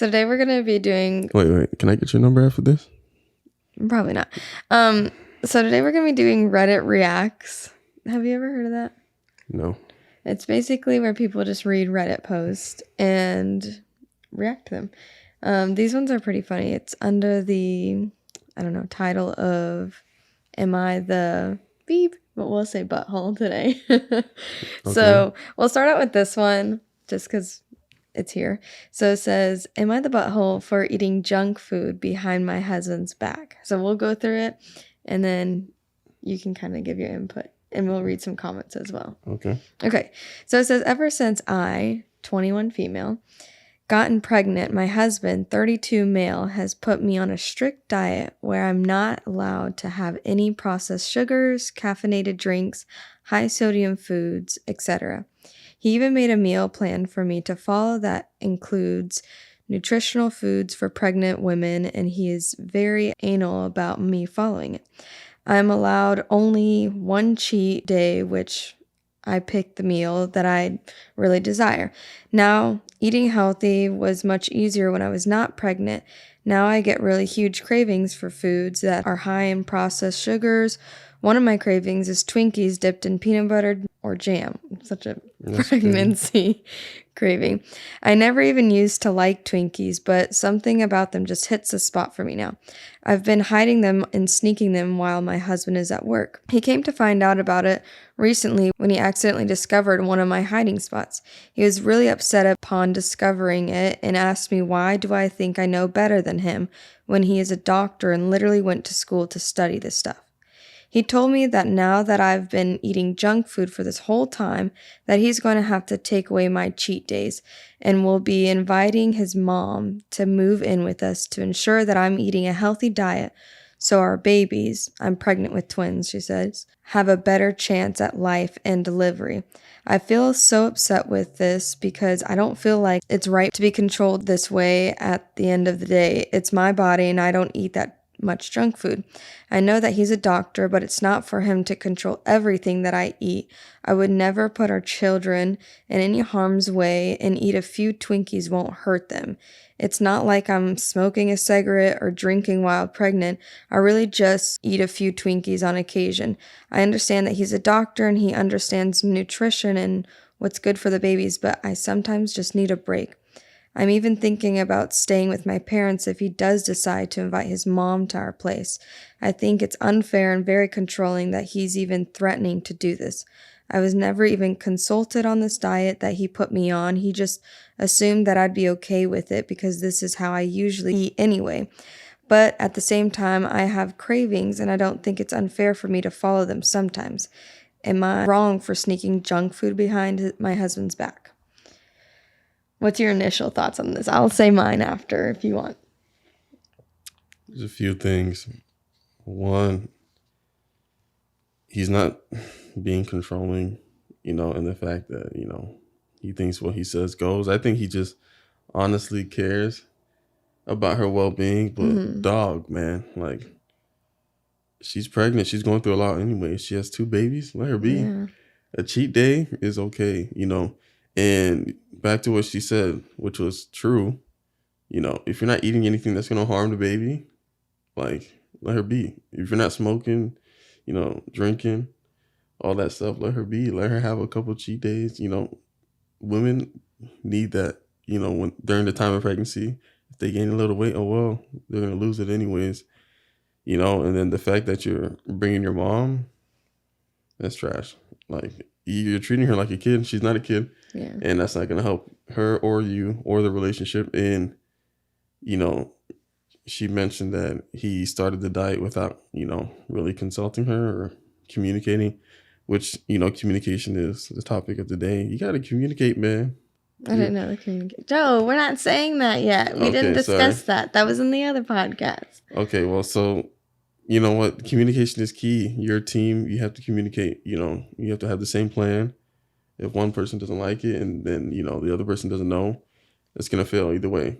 So today we're going to be doing... Wait. Can I get your number after this? Probably not. So today we're going to be doing Reddit Reacts. Have you ever heard of that? No. It's basically where people just read Reddit posts and react to them. These ones are pretty funny. It's under the, title of Am I the Beep? But we'll say butthole today. So we'll start out with this one just because it's here. So it says, am I the butthole for eating junk food behind my husband's back? So we'll go through it and then you can kind of give your input and we'll read some comments as well. Okay. So it says, ever since I, 21 female, gotten pregnant, my husband, 32 male, has put me on a strict diet where I'm not allowed to have any processed sugars, caffeinated drinks, high sodium foods, etc. He even made a meal plan for me to follow that includes nutritional foods for pregnant women, and he is very anal about me following it. I'm allowed only one cheat day, which I pick the meal that I really desire. Now, eating healthy was much easier when I was not pregnant. Now I get really huge cravings for foods that are high in processed sugars. One of my cravings is Twinkies dipped in peanut butter or jam. Such a pregnancy craving. I never even used to like Twinkies, but something about them just hits the spot for me now. I've been hiding them and sneaking them while my husband is at work. He came to find out about it recently when he accidentally discovered one of my hiding spots. He was really upset upon discovering it and asked me why do I think I know better than him when he is a doctor and literally went to school to study this stuff. He told me that now that I've been eating junk food for this whole time, that he's going to have to take away my cheat days and will be inviting his mom to move in with us to ensure that I'm eating a healthy diet so our babies, I'm pregnant with twins, she says, have a better chance at life and delivery. I feel so upset with this because I don't feel like it's right to be controlled this way at the end of the day. It's my body and I don't eat that much junk food. I know that he's a doctor, but it's not for him to control everything that I eat. I would never put our children in any harm's way, and eat a few Twinkies won't hurt them. It's not like I'm smoking a cigarette or drinking while pregnant. I really just eat a few Twinkies on occasion. I understand that he's a doctor and he understands nutrition and what's good for the babies, but I sometimes just need a break. I'm even thinking about staying with my parents if he does decide to invite his mom to our place. I think it's unfair and very controlling that he's even threatening to do this. I was never even consulted on this diet that he put me on. He just assumed that I'd be okay with it because this is how I usually eat anyway. But at the same time, I have cravings and I don't think it's unfair for me to follow them sometimes. Am I wrong for sneaking junk food behind my husband's back? What's your initial thoughts on this? I'll say mine after if you want. There's a few things. One, he's not being controlling, and the fact that, he thinks what he says goes. I think he just honestly cares about her well-being. But dog, man, like, she's pregnant. She's going through a lot anyway. She has 2 babies. Let her be. Yeah. A cheat day is okay, And back to what she said, which was true, if you're not eating anything that's going to harm the baby, like, let her be. If you're not smoking, drinking, all that stuff, let her be. Let her have a couple cheat days. Women need that, when during the time of pregnancy. If they gain a little weight, oh, well, they're going to lose it anyways. And then the fact that you're bringing your mom, that's trash. Like, you're treating her like a kid. She's not a kid. Yeah. And that's not going to help her or you or the relationship. And, she mentioned that he started the diet without, really consulting her or communicating, which, communication is the topic of the day. You got to communicate, man. I didn't know the communicate. Joe, we're not saying that yet. We didn't discuss that. That was in the other podcast. Okay, well, so you know what? Communication is key. Your team, you have to communicate. You have to have the same plan. If one person doesn't like it and then, the other person doesn't know, it's going to fail either way.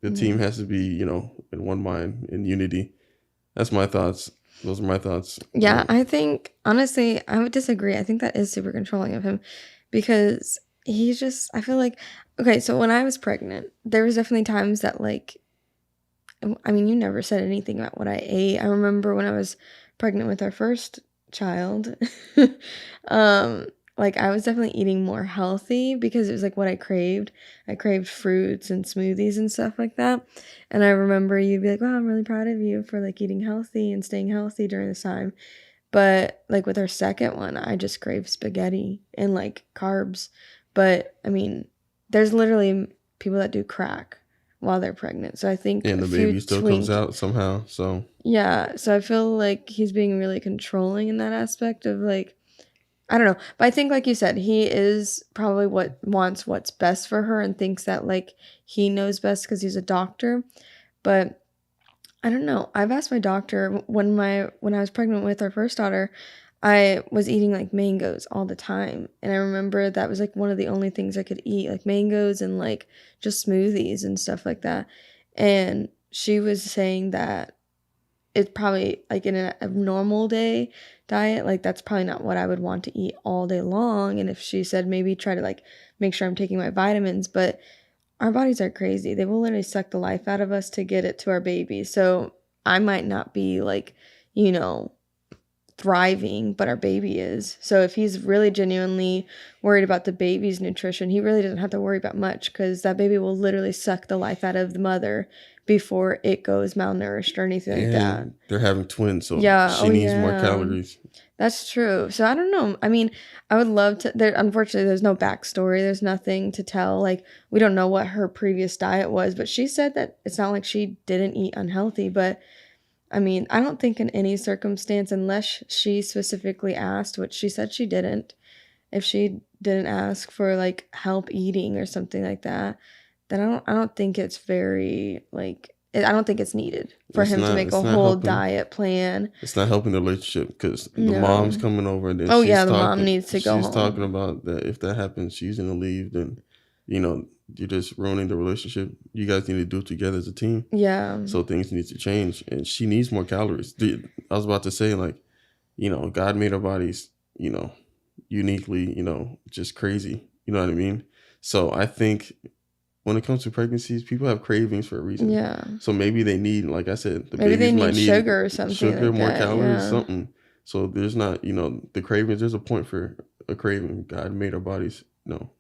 The team has to be, in one mind, in unity. That's my thoughts. Those are my thoughts. Yeah, I think, honestly, I would disagree. I think that is super controlling of him because he's just, I feel like, okay, so when I was pregnant, there was definitely times that, like, I mean, you never said anything about what I ate. I remember when I was pregnant with our first child, um, like, I was definitely eating more healthy because it was like what I craved. I craved fruits and smoothies and stuff like that. And I remember you'd be like, wow, I'm really proud of you for like eating healthy and staying healthy during this time. But like with our second one, I just crave spaghetti and like carbs. But I mean, there's literally people that do crack while they're pregnant. So I think And a the few baby still comes twink. out somehow. So Yeah. So I feel like he's being really controlling in that aspect of like, I don't know. But I think, like you said, he is probably what wants what's best for her and thinks that like he knows best because he's a doctor. But I don't know. I've asked my doctor when I was pregnant with our first daughter, I was eating like mangoes all the time. And I remember that was like one of the only things I could eat, like mangoes and like just smoothies and stuff like that. And she was saying that it's probably like in a normal day diet, like that's probably not what I would want to eat all day long. And if she said maybe try to like make sure I'm taking my vitamins, but our bodies are crazy. They will literally suck the life out of us to get it to our baby. So I might not be like, you know, thriving, but our baby is. So if he's really genuinely worried about the baby's nutrition, he really doesn't have to worry about much because that baby will literally suck the life out of the mother before it goes malnourished or anything like that. and they're having twins, so Yeah. she Oh, needs more yeah. calories. That's true. So I don't know. I mean, I would love to. There, unfortunately, there's no backstory. There's nothing to tell. Like, we don't know what her previous diet was, but she said that it's not like she didn't eat unhealthy. But I mean, I don't think in any circumstance, unless she specifically asked, which she said she didn't, if she didn't ask for like help eating or something like that, then I don't think it's very like, I don't think it's needed for It's him to not. make a It's not whole helping. diet plan. It's not helping the relationship because the mom's No. coming over and then Oh she's yeah, the mom talking. needs to go She's talking home. about that if that happens, she's gonna leave. Then, you know, you're just ruining the relationship. You guys need to do it together as a team. Yeah. So things need to change, and she needs more calories. I was about to say, like, you know, God made our bodies, you know, uniquely, you know, just crazy. You know what I mean? So I think when it comes to pregnancies, people have cravings for a reason. Yeah. So maybe they need, like I said, the Maybe they babies might need need sugar or something sugar, like more that. calories, Yeah. something. So there's not, you know, the cravings. There's a point for a craving. God made our bodies, you know,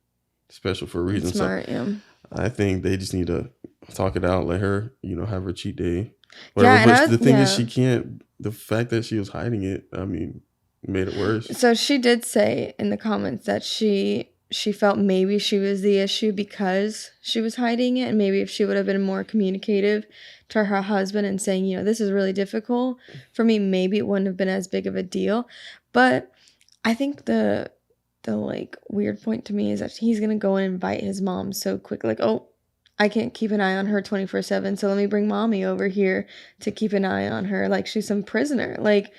special for a reason. That's So smart, yeah. I think they just need to talk it out, let her, you know, have her cheat day, Yeah, whatever. and But the thing is, yeah. she can't. The fact that she was hiding it, I mean, made it worse. So she did say in the comments that she felt maybe she was the issue because she was hiding it, and maybe if she would have been more communicative to her husband and saying, you know, this is really difficult for me, maybe it wouldn't have been as big of a deal. But I think the like weird point to me is that he's gonna go and invite his mom so quick, like, oh, I can't keep an eye on her 24/7, so let me bring mommy over here to keep an eye on her, like she's some prisoner. Like,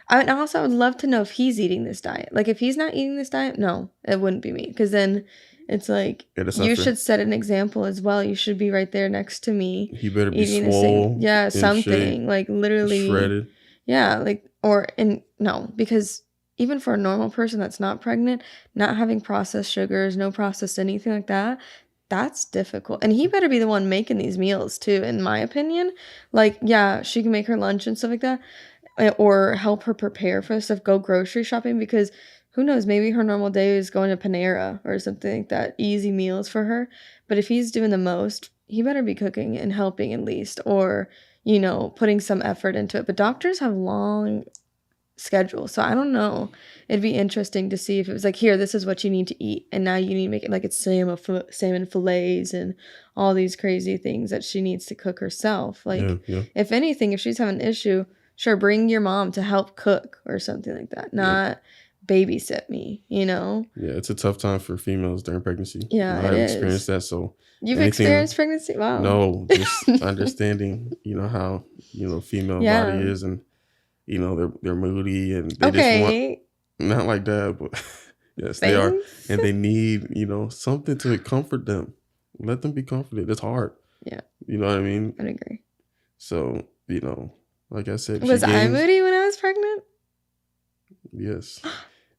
and also I would love to know if he's eating this diet. Like, if he's not eating this diet, no, it wouldn't be me, because then it's like Yeah, that's not you fair. should set an example as well. You should be right there next to me He better be eating the same, swole, yeah, in shape, something like literally. shredded. Yeah, like, or, and no, because even for a normal person that's not pregnant, not having processed sugars, no processed anything like that, that's difficult. And he better be the one making these meals too, in my opinion. Like, yeah, she can make her lunch and stuff like that, or help her prepare for stuff, go grocery shopping, because who knows, maybe her normal day is going to Panera or something like that, easy meals for her. But if he's doing the most, he better be cooking and helping at least, or, you know, putting some effort into it. But doctors have long schedules, so I don't know. It'd be interesting to see if it was like, here, this is what you need to eat, and now you need to make it like it's salmon fillets and all these crazy things that she needs to cook herself. Like, Yeah. if anything, if she's having an issue, sure, bring your mom to help cook or something like that, not babysit me, you know? Yeah, it's a tough time for females during pregnancy. Yeah, I've it experienced is. that. So You've anything, experienced pregnancy? Wow. no, just understanding, you know, how, you know, female body Yeah. is, and, you know, they're moody and they just want, Okay. not like that, but yes, they are. Thanks. And they need, you know, something to comfort them. Let them be comforted. It's hard. Yeah. You know what I mean? I'd agree. So, you know, like I said, Was she I gains. moody when I was pregnant? Yes.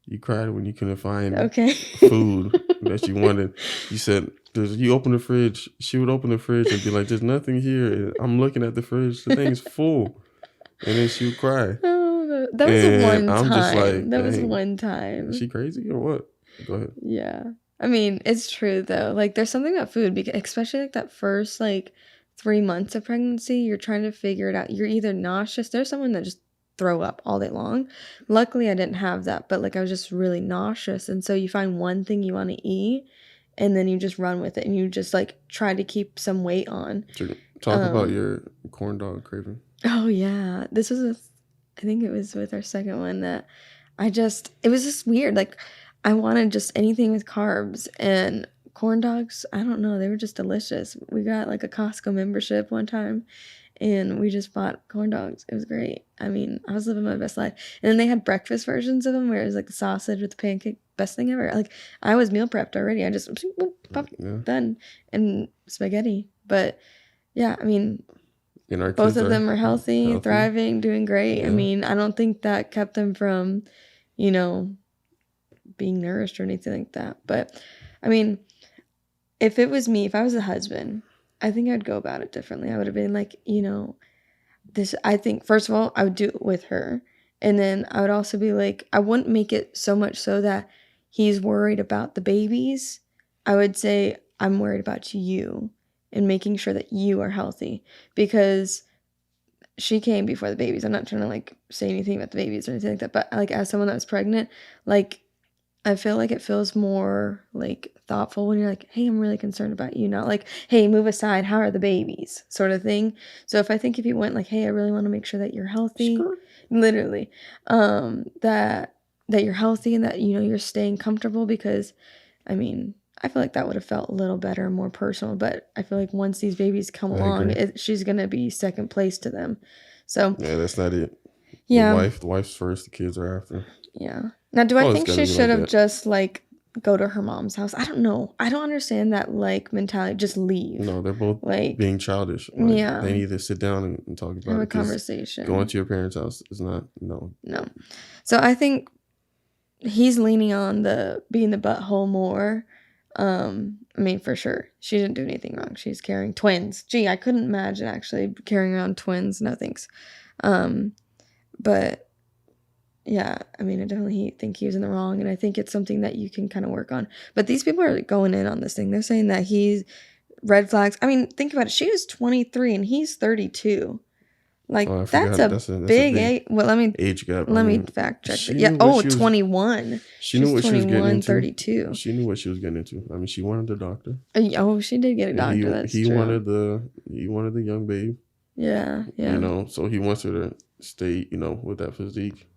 You cried when you couldn't find Okay. food that you wanted. You said, you open the fridge. She would open the fridge and be like, there's nothing here. I'm looking at the fridge. The thing is full. And then she would cry. Oh, that was And one I'm just like, time. That was dang, one is time. she crazy or what? Go ahead. Yeah. I mean, it's true though. Like there's something about food, because especially like that first like 3 months of pregnancy, you're trying to figure it out. You're either nauseous. There's someone that just throw up all day long. Luckily, I didn't have that, but like I was just really nauseous. And so you find one thing you want to eat and then you just run with it and you just like try to keep some weight on. Talk about your corn dog craving. Oh yeah. This was I think it was with our second one that it was just weird. Like I wanted just anything with carbs, and corn dogs, I don't know, they were just delicious. We got like a Costco membership one time and we just bought corn dogs. It was great. I mean, I was living my best life. And then they had breakfast versions of them where it was like the sausage with the pancake, best thing ever. Like I was meal prepped already. I just pop, done, and spaghetti. But yeah, I mean, both of them are healthy, thriving, doing great. Yeah. I mean, I don't think that kept them from, being nourished or anything like that. But I mean, if it was me, if I was a husband, I think I'd go about it differently. I would have been like, this, I think, first of all, I would do it with her. And then I would also be like, I wouldn't make it so much so that he's worried about the babies. I would say, I'm worried about you and making sure that you are healthy, because she came before the babies. I'm not trying to like say anything about the babies or anything like that. But like as someone that was pregnant, like I feel like it feels more like thoughtful when you're like, hey, I'm really concerned about you. Not like, hey, move aside. How are the babies? Sort of thing. So if you went like, hey, I really want to make sure that you're healthy, literally, that you're healthy and that, you're staying comfortable, because I mean, I feel like that would have felt a little better, more personal. But I feel like once these babies come along, she's going to be second place to them. So yeah, that's not it. Yeah. The wife's first, the kids are after. Yeah. Now, do I think she should have just like go to her mom's house? I don't know. I don't understand that like mentality. Just leave. No, they're both like being childish. Like, yeah. They need to sit down and talk about have it. A conversation. Going to your parents' house is not no. So I think he's leaning on the being the butthole more. I mean, for sure, she didn't do anything wrong. She's carrying twins. Gee, I couldn't imagine actually carrying around twins. No thanks. But yeah, I mean, I definitely think he was in the wrong, and I think it's something that you can kind of work on. But these people are going in on this thing. They're saying that he's red flags. I mean, think about it. She was 23 and he's 32. Like, that's a big age. Well, let me age gap. Let me fact check it. Yeah. 21. She knew what she was getting into. 32. She knew what she was getting into. I mean, she wanted a doctor. Oh, she did get a doctor. He wanted the young babe. Yeah. So he wants her to stay, with that physique.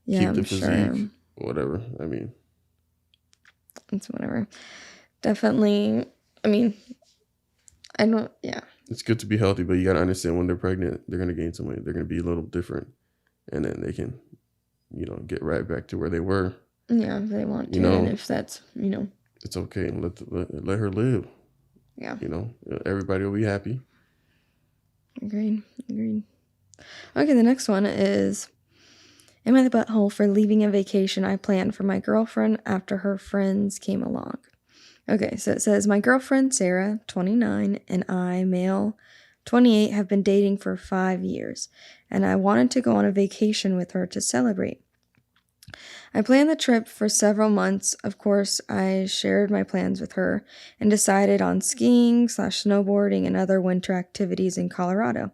Yeah, keep the physique, sure. Whatever. I mean, it's whatever. Definitely. I mean, I don't. Yeah. It's good to be healthy, but you gotta understand when they're pregnant, they're gonna gain some weight. They're gonna be a little different, and then they can, get right back to where they were. Yeah, if they want to, and if that's, it's okay. Let her live. Yeah. Everybody will be happy. Agreed. Okay, the next one is, am I the butthole for leaving a vacation I planned for my girlfriend after her friends came along? Okay, so it says, my girlfriend, Sarah, 29, and I, male, 28, have been dating for 5 years, and I wanted to go on a vacation with her to celebrate. I planned the trip for several months. Of course, I shared my plans with her and decided on skiing/snowboarding and other winter activities in Colorado.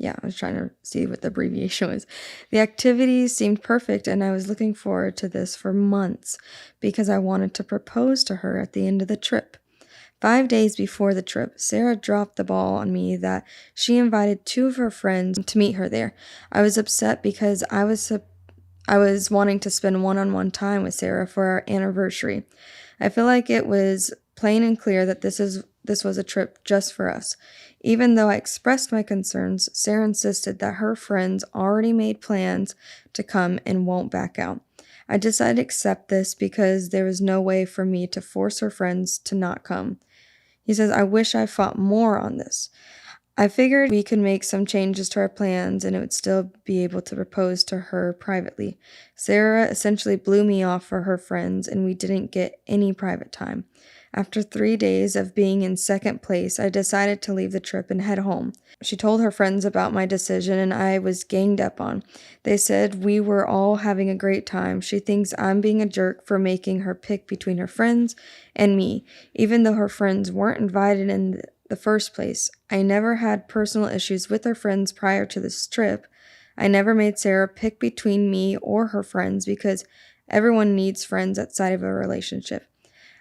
Yeah, I was trying to see what the abbreviation was. The activities seemed perfect, and I was looking forward to this for months because I wanted to propose to her at the end of the trip. 5 days before the trip, Sarah dropped the ball on me that she invited 2 of her friends to meet her there. I was upset because I was wanting to spend one-on-one time with Sarah for our anniversary. I feel like it was plain and clear that this was a trip just for us. Even though I expressed my concerns, Sarah insisted that her friends already made plans to come and won't back out. I decided to accept this because there was no way for me to force her friends to not come. He says, I wish I fought more on this. I figured we could make some changes to our plans and it would still be able to propose to her privately. Sarah essentially blew me off for her friends and we didn't get any private time. After 3 days of being in second place, I decided to leave the trip and head home. She told her friends about my decision and I was ganged up on. They said we were all having a great time. She thinks I'm being a jerk for making her pick between her friends and me, even though her friends weren't invited in the first place. I never had personal issues with her friends prior to this trip. I never made Sarah pick between me or her friends because everyone needs friends outside of a relationship.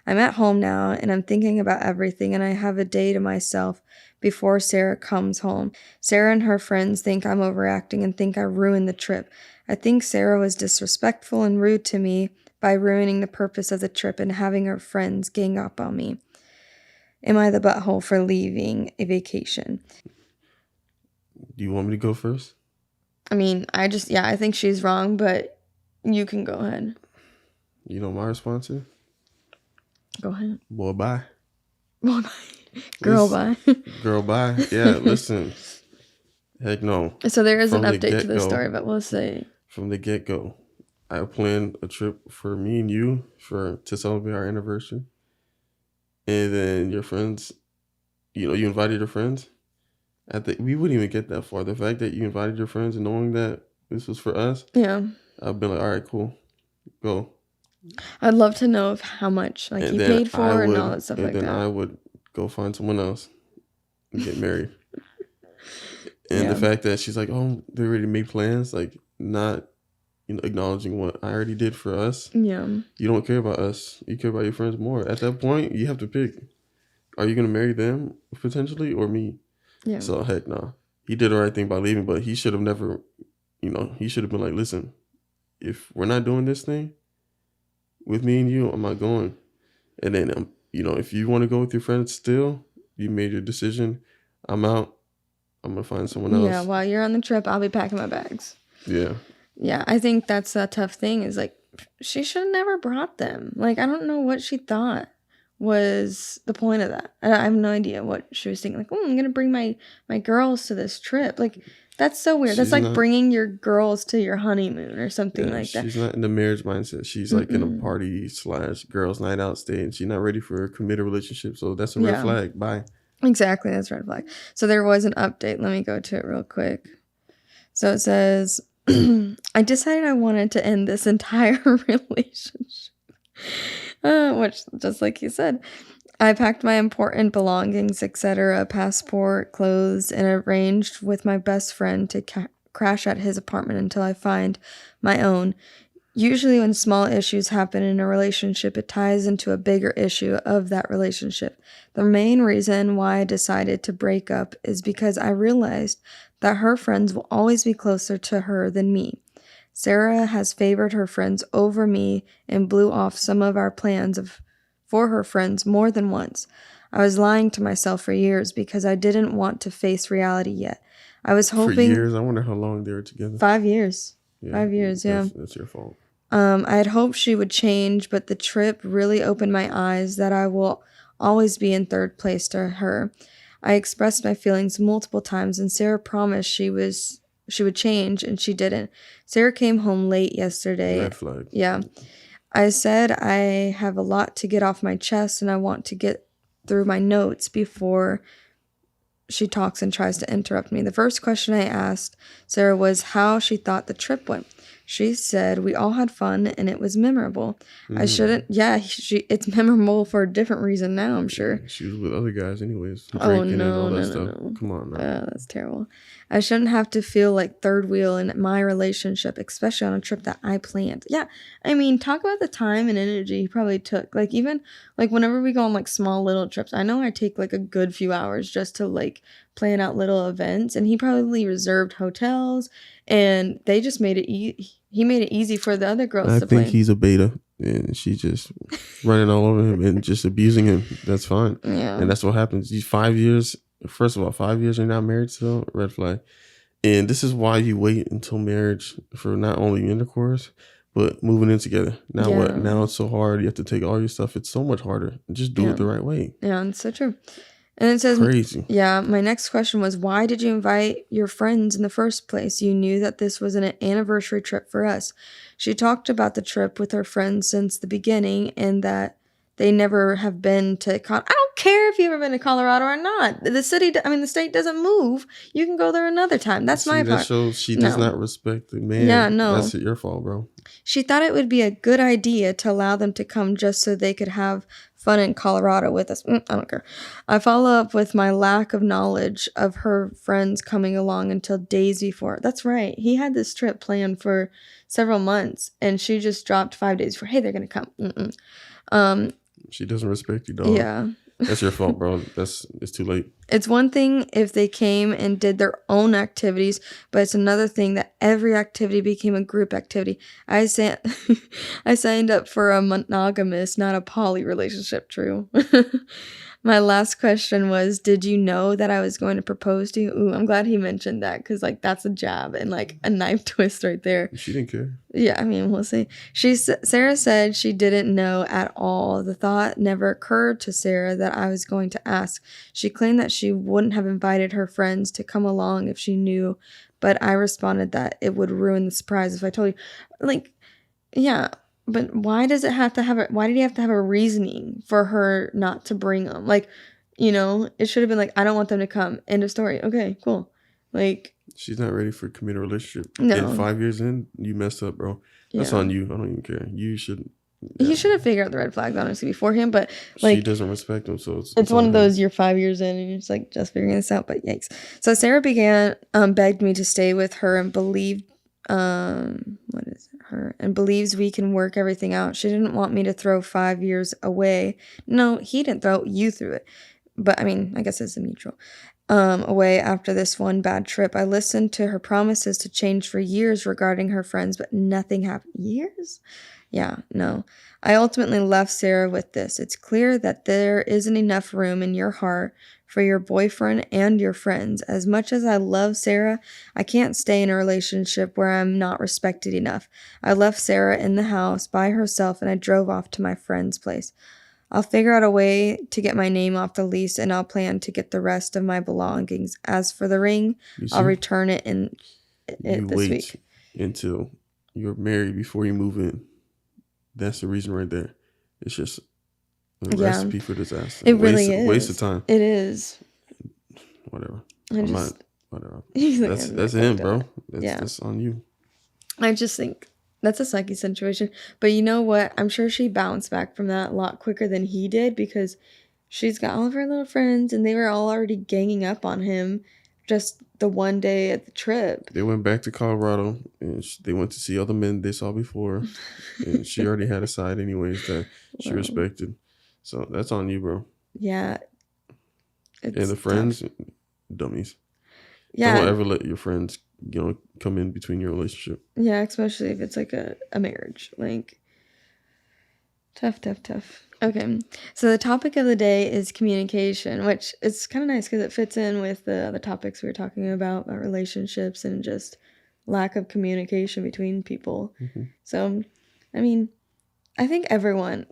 I'm at home now and I'm thinking about everything and I have a day to myself before Sarah comes home. Sarah and her friends think I'm overacting and think I ruined the trip. I think Sarah was disrespectful and rude to me by ruining the purpose of the trip and having her friends gang up on me. Am I the butthole for leaving a vacation? Do you want me to go first? I mean, I think she's wrong, but you can go ahead. You know my response is? Go ahead. Boy, bye. Boy, bye. Girl, bye. Girl, bye. Yeah, listen. Heck no. So there is an update to this story, but we'll see. From the get-go, I planned a trip for me and you to celebrate our anniversary. And then your friends, you invited your friends. We wouldn't even get that far. The fact that you invited your friends and knowing that this was for us, yeah, I've been like, all right, cool, go. I'd love to know of how much you paid for and all that stuff like that. And then I would go find someone else and get married. And the fact that she's like, oh, they already made plans, not acknowledging what I already did for us. Yeah. You don't care about us. You care about your friends more. At that point, you have to pick. Are you going to marry them potentially or me? Yeah. So heck no. He did the right thing by leaving, but he should have never, he should have been like, listen, if we're not doing this thing with me and you, I'm not going. And then, if you want to go with your friends still, you made your decision. I'm out. I'm going to find someone else. Yeah, while you're on the trip, I'll be packing my bags. Yeah. Yeah, I think that's a tough thing is she should have never brought them. I don't know what she thought was the point of that. I have no idea what she was thinking. I'm going to bring my girls to this trip. That's so weird. That's bringing your girls to your honeymoon or something like that. She's not in the marriage mindset. She's in a party / girls night out stage. She's not ready for a committed relationship. So that's a red flag. Bye. Exactly. That's a red flag. So there was an update. Let me go to it real quick. So it says, I decided I wanted to end this entire relationship. Which, just like you said, I packed my important belongings, etc., passport, clothes, and arranged with my best friend to crash at his apartment until I find my own. Usually when small issues happen in a relationship, it ties into a bigger issue of that relationship. The main reason why I decided to break up is because I realized that her friends will always be closer to her than me. Sarah has favored her friends over me and blew off some of our plans for her friends more than once. I was lying to myself for years because I didn't want to face reality yet. I was hoping... For years? I wonder how long they were together. 5 years. Yeah, 5 years, yeah. That's your fault. I had hoped she would change, but the trip really opened my eyes that I will always be in third place to her. I expressed my feelings multiple times, and Sarah promised she would change, and she didn't. Sarah came home late yesterday. Red flag. Yeah. I said I have a lot to get off my chest, and I want to get through my notes before she talks and tries to interrupt me. The first question I asked Sarah was how she thought the trip went. She said we all had fun and it was memorable. I shouldn't. Yeah, it's memorable for a different reason now, I'm sure. She was with other guys anyways. Drinking and all that stuff. No. Come on now. That's terrible. I shouldn't have to feel like third wheel in my relationship, especially on a trip that I planned. Yeah, I mean, talk about the time and energy he probably took. Even whenever we go on small little trips, I know I take a good few hours just to plan out little events, and he probably reserved hotels, and they just made it he made it easy for the other girls to play. I think he's a beta, and she's just running all over him and just abusing him. That's fine. Yeah. And that's what happens. These 5 years, first of all, 5 years you're not married still, red flag. And this is why you wait until marriage for not only intercourse, but moving in together. Now what? Now it's so hard. You have to take all your stuff. It's so much harder. Just do it the right way. Yeah, it's so true. And it says, Crazy. yeah, my next question was, why did you invite your friends in the first place? You knew that this was an anniversary trip for us. She talked about the trip with her friends since the beginning and that they never have been to I don't care if you've ever been to Colorado or not. The state doesn't move. You can go there another time. That's my That part. shows she does not respect the man. Yeah, no. That's your fault, bro. She thought it would be a good idea to allow them to come just so they could have fun in Colorado with us. I don't care. I follow up with my lack of knowledge of her friends coming along until days before. That's right. He had this trip planned for several months, and she just dropped 5 days before. Hey, they're gonna come. She doesn't respect you, dog. Yeah. That's your fault, bro. It's too late. It's one thing if they came and did their own activities, but it's another thing that every activity became a group activity. I signed up for a monogamous, not a poly relationship, true. My last question was, did you know that I was going to propose to you? Ooh, I'm glad he mentioned that because, like, that's a jab and, like, a knife twist right there. She didn't care. Yeah, I mean, we'll see. Sarah said she didn't know at all. The thought never occurred to Sarah that I was going to ask. She claimed that she wouldn't have invited her friends to come along if she knew, but I responded that it would ruin the surprise if I told you. Like, yeah. But why does it have to have why did he have to have a reasoning for her not to bring them? Like, it should have been like, I don't want them to come. End of story. Okay, cool. Like, she's not ready for a committed relationship. No. And 5 years in, you messed up, bro. That's on you. I don't even care. You should. Yeah. He should have figured out the red flags, honestly, beforehand. But like, she doesn't respect him, so it's one of those. You're 5 years in, and you're just like figuring this out. But yikes! So Sarah begged me to stay with her and believed. What is it? Her and believes we can work everything out. She didn't want me to throw 5 years away. No, he didn't throw. You threw it. But I mean, I guess it's a mutual. Away after this one bad trip. I listened to her promises to change for years regarding her friends, but nothing happened. Years? Yeah, no. I ultimately left Sarah with this. It's clear that there isn't enough room in your heart for your boyfriend and your friends. As much as I love Sarah, I can't stay in a relationship where I'm not respected enough. I left Sarah in the house by herself and I drove off to my friend's place. I'll figure out a way to get my name off the lease and I'll plan to get the rest of my belongings. As for the ring, I'll return it this week. Until you're married before you move in. That's the reason right there. It's just a recipe for disaster. It really is. Waste of time. It is. Whatever. Whatever. That's him, bro. That's on you. I just think that's a sucky situation. But you know what? I'm sure she bounced back from that a lot quicker than he did because she's got all of her little friends and they were all already ganging up on him just the one day at the trip. They went back to Colorado and they went to see other men they saw before. And she already had a side anyways that she respected. So that's on you, bro. Yeah. And the friends, dummies. Yeah. Don't ever let your friends, come in between your relationship. Yeah, especially if it's like a marriage. Like, tough. Okay, so the topic of the day is communication, which is kind of nice because it fits in with the other topics we were talking about relationships and just lack of communication between people. Mm-hmm. So, I mean, I think everyone,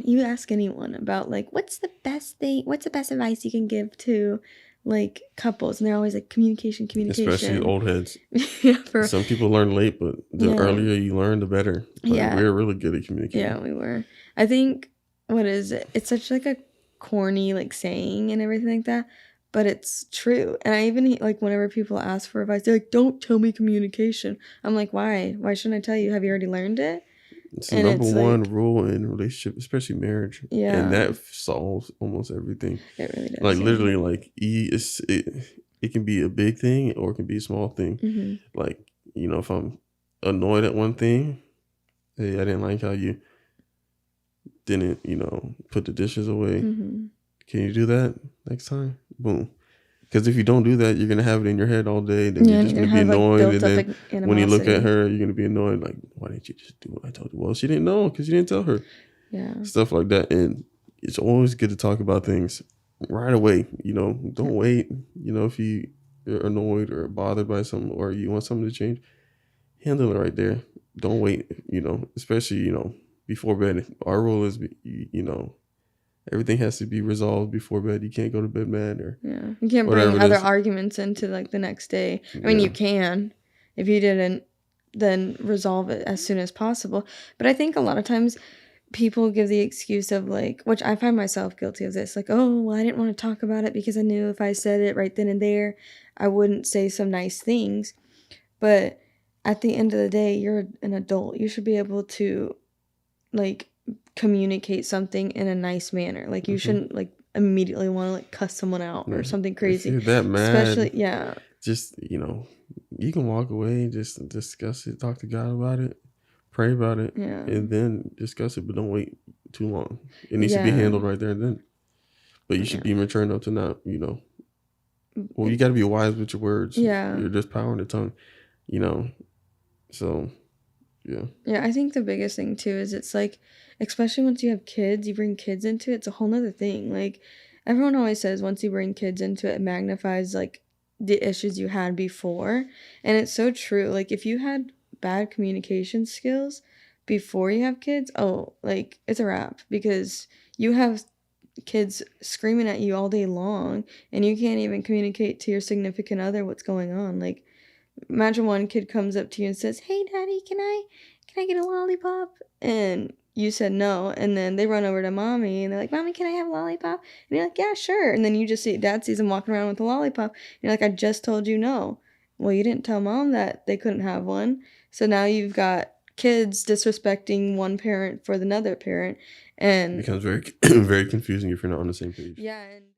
you ask anyone about like, what's the best advice you can give to like couples, and they're always like communication. Especially old heads. Yeah, some people learn late, but the earlier you learn, the better. But we're really good at communicating. Yeah, we were. I think, what is it? It's such like a corny like saying and everything like that, but it's true. And I even like whenever people ask for advice, they're like, "Don't tell me communication." I'm like, "Why? Why shouldn't I tell you? Have you already learned it?" It's the number one rule in relationship, especially marriage. Yeah. And that solves almost everything. It really does. Like literally, like it can be a big thing or it can be a small thing. Mm-hmm. Like, if I'm annoyed at one thing, hey, I didn't like how you didn't, put the dishes away. Mm-hmm. Can you do that next time? Boom. Because if you don't do that, you're going to have it in your head all day. Then you're just going to be annoyed. And then when you look at her, you're going to be annoyed. Like, why didn't you just do what I told you? Well, she didn't know because you didn't tell her. Yeah. Stuff like that. And it's always good to talk about things right away. Don't wait. If you're annoyed or bothered by something or you want something to change, handle it right there. Don't wait, especially, before bed. Our rule is, everything has to be resolved before bed. You can't go to bed mad or Yeah. You can't whatever bring it other is. arguments into like the next day. I mean, Yeah. you can. If you didn't, then resolve it as soon as possible. But I think a lot of times people give the excuse of like, which I find myself guilty of this, like, oh, well, I didn't want to talk about it because I knew if I said it right then and there, I wouldn't say some nice things. But at the end of the day, you're an adult. You should be able to like communicate something in a nice manner. Like you shouldn't like immediately want to like cuss someone out or something If crazy. you're that mad, Especially, yeah. just, you can walk away, just discuss it, talk to God about it, pray about it, Yeah. and then discuss it, but don't wait too long. It needs to be Yeah. handled right there and then. But you should be mature enough to not, well, you got to be wise with your words. Yeah. You're just power in the tongue, so, yeah. Yeah, I think the biggest thing too is it's like, especially once you have kids, you bring kids into it, it's a whole nother thing. Like everyone always says once you bring kids into it, it magnifies like the issues you had before. And it's so true. Like if you had bad communication skills before you have kids, oh, like it's a wrap because you have kids screaming at you all day long and you can't even communicate to your significant other what's going on. Like imagine one kid comes up to you and says, "Hey, daddy, can I get a lollipop?" And you said no, and then they run over to mommy and they're like, "Mommy, can I have a lollipop?" And you're like, "Yeah, sure." And then you just see dad sees them walking around with a lollipop. And you're like, "I just told you no." Well, you didn't tell mom that they couldn't have one. So now you've got kids disrespecting one parent for another parent, It and becomes very, very confusing if you're not on the same page. yeah, and